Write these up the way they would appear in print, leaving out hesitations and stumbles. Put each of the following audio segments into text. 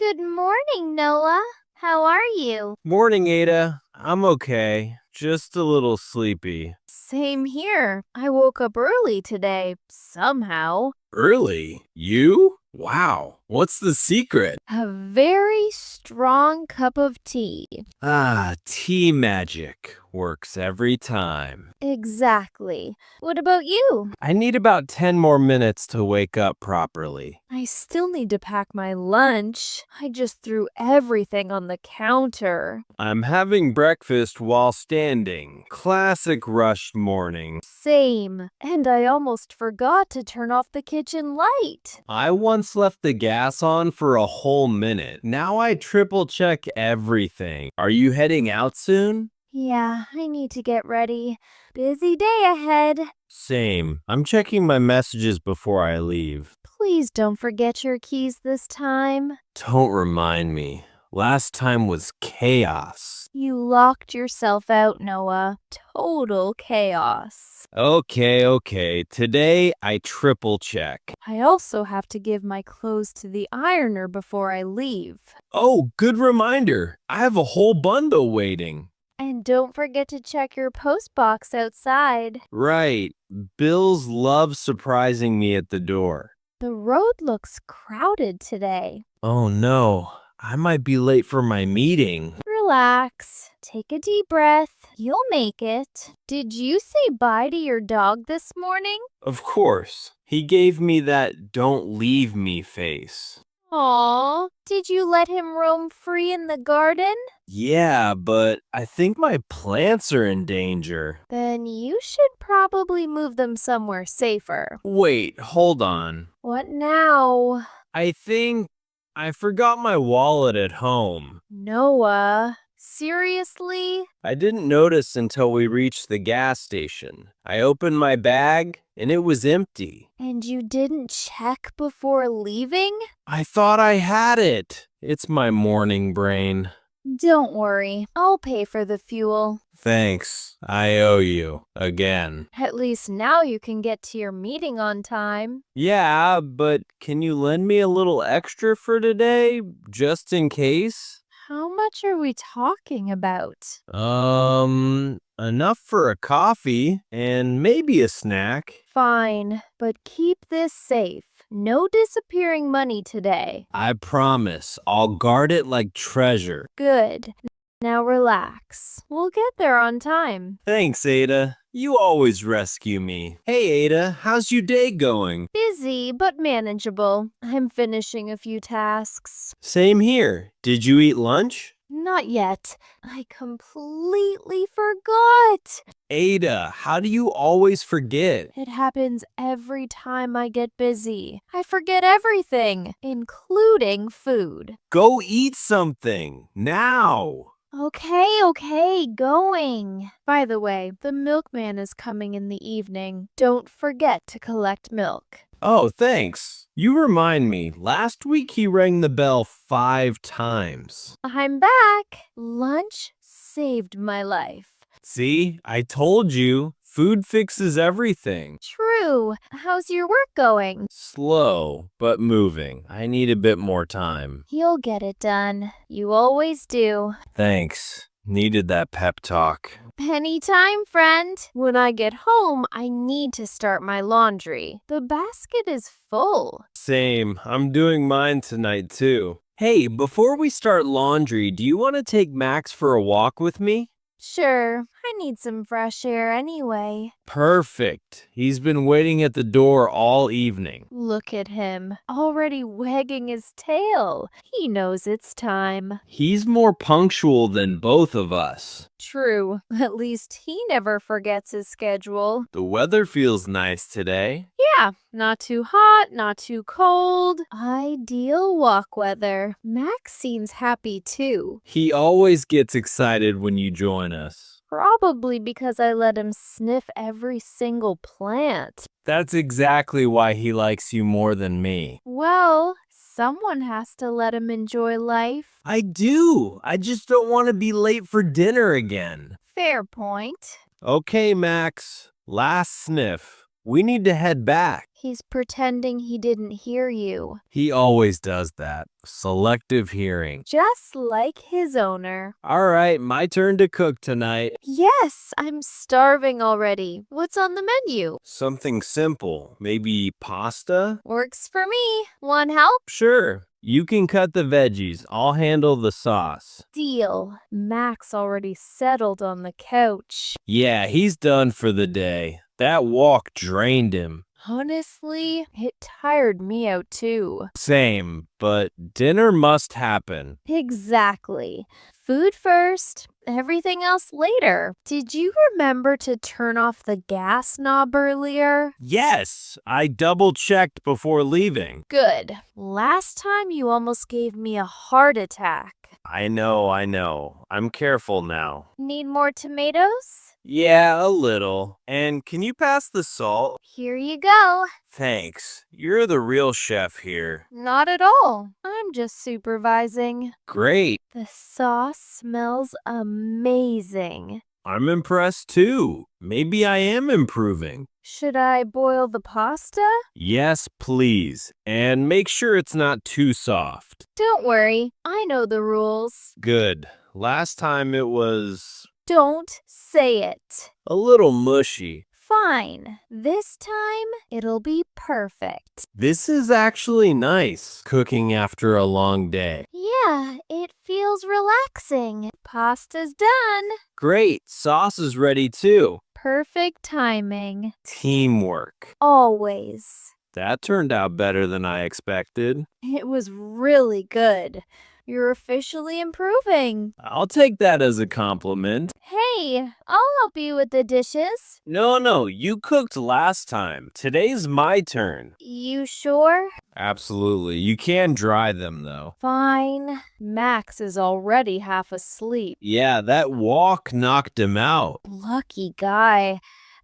Good morning, Noah. How are you? Morning, Ada. I'm okay. Just a little sleepy. Same here. I woke up early today, somehow. Early? You? Wow. What's the secret? A very strong cup of tea. Tea magic. Works every time. Exactly. What about you? I need about 10 more minutes to wake up properly. I still need to pack my lunch. I just threw everything on the counter. I'm having breakfast while standing. Classic rushed morning. Same. And I almost forgot to turn off the kitchen light. I once left the gas on for a whole minute. Now I triple check everything. Are you heading out soon? Yeah, I need to get ready. Busy day ahead. Same. I'm checking my messages before I leave. Please don't forget your keys this time. Don't remind me. Last time was chaos. You locked yourself out, Noah. Total chaos. Okay. Today I triple check. I also have to give my clothes to the ironer before I leave. Oh, good reminder. I have a whole bundle waiting. And don't forget to check your post box outside. Right. Bills love surprising me at the door. The road looks crowded today. Oh no. I might be late for my meeting. Relax. Take a deep breath. You'll make it. Did you say bye to your dog this morning? Of course. He gave me that don't leave me face. Aw, did you let him roam free in the garden? Yeah, but I think my plants are in danger. Then you should probably move them somewhere safer. Wait, hold on. What now? I think I forgot my wallet at home. Noah, seriously? I didn't notice until we reached the gas station. I opened my bag and it was empty. And you didn't check before leaving? I thought I had it. It's my morning brain. Don't worry, I'll pay for the fuel. Thanks. I owe you. Again. At least now you can get to your meeting on time. Yeah, but can you lend me a little extra for today, just in case? How much are we talking about? Enough for a coffee and maybe a snack. Fine, but keep this safe. No disappearing money today. I promise, I'll guard it like treasure. Good. Now relax. We'll get there on time. Thanks, Ada. You always rescue me. Hey, Ada, how's your day going? Busy, but manageable. I'm finishing a few tasks. Same here. Did you eat lunch? Not yet. I completely forgot. Ada, how do you always forget? It happens every time I get busy. I forget everything, including food. Go eat something, now. Okay, going. By the way, the milkman is coming in the evening. Don't forget to collect milk. Oh, thanks. You remind me, last week he rang the bell 5 times. I'm back. Lunch saved my life. See, I told you, food fixes everything. True. How's your work going? Slow, but moving. I need a bit more time. You'll get it done. You always do. Thanks. Needed that pep talk. Anytime, friend. When I get home, I need to start my laundry. The basket is full. Same. I'm doing mine tonight, too. Hey, before we start laundry, do you want to take Max for a walk with me? Sure, I need some fresh air anyway. Perfect. He's been waiting at the door all evening. Look at him, already wagging his tail. He knows it's time. He's more punctual than both of us. True, at least he never forgets his schedule. The weather feels nice today. Yeah, not too hot, not too cold. Ideal walk weather. Max seems happy too. He always gets excited when you join us. Probably because I let him sniff every single plant. That's exactly why he likes you more than me. Well, someone has to let him enjoy life. I do. I just don't want to be late for dinner again. Fair point. Okay, Max. Last sniff. We need to head back. He's pretending he didn't hear you. He always does that. Selective hearing. Just like his owner. All right, my turn to cook tonight. Yes, I'm starving already. What's on the menu? Something simple. Maybe pasta? Works for me. Want help? Sure. You can cut the veggies. I'll handle the sauce. Deal. Max already settled on the couch. Yeah, he's done for the day. That walk drained him. Honestly, it tired me out too. Same, but dinner must happen. Exactly. Food first, everything else later. Did you remember to turn off the gas knob earlier? Yes, I double-checked before leaving. Good. Last time you almost gave me a heart attack. I know. I'm careful now. Need more tomatoes? Yeah, a little. And can you pass the salt? Here you go. Thanks. You're the real chef here. Not at all. I'm just supervising. Great. The sauce smells amazing. I'm impressed too. Maybe I am improving. Should I boil the pasta? Yes, please. And make sure it's not too soft. Don't worry, I know the rules. Good. Last time it was Don't say it. a little mushy. Fine. This time, it'll be perfect. This is actually nice, cooking after a long day. Yeah, it feels relaxing. Pasta's done. Great, sauce is ready too. Perfect timing. Teamwork. Always. That turned out better than I expected. It was really good. You're officially improving. I'll take that as a compliment. Hey, I'll help you with the dishes. No, you cooked last time. Today's my turn. You sure? Absolutely. You can dry them though. Fine. Max is already half asleep. Yeah, that walk knocked him out. Lucky guy.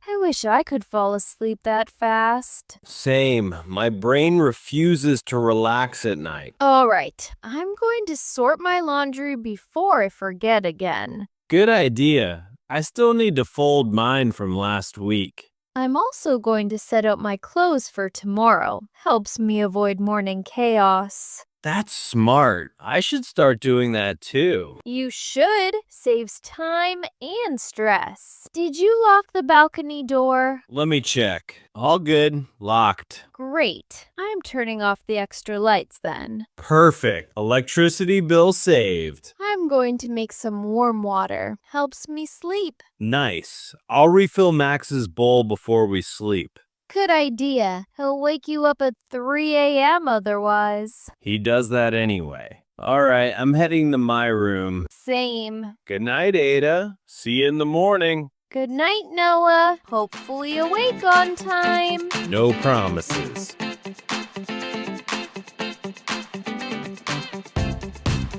I wish I could fall asleep that fast. Same. My brain refuses to relax at night. All right, I'm going to sort my laundry before I forget again. Good idea. I still need to fold mine from last week. I'm also going to set out my clothes for tomorrow. Helps me avoid morning chaos. That's smart. I should start doing that too. You should. Saves time and stress. Did you lock the balcony door? Let me check. All good. Locked. Great. I'm turning off the extra lights then. Perfect. Electricity bill saved. I'm going to make some warm water. Helps me sleep. Nice. I'll refill Max's bowl before we sleep. Good idea. He'll wake you up at 3 a.m. otherwise. He does that anyway. All right, I'm heading to my room. Same. Good night, Ada. See you in the morning. Good night, Noah. Hopefully awake on time. No promises.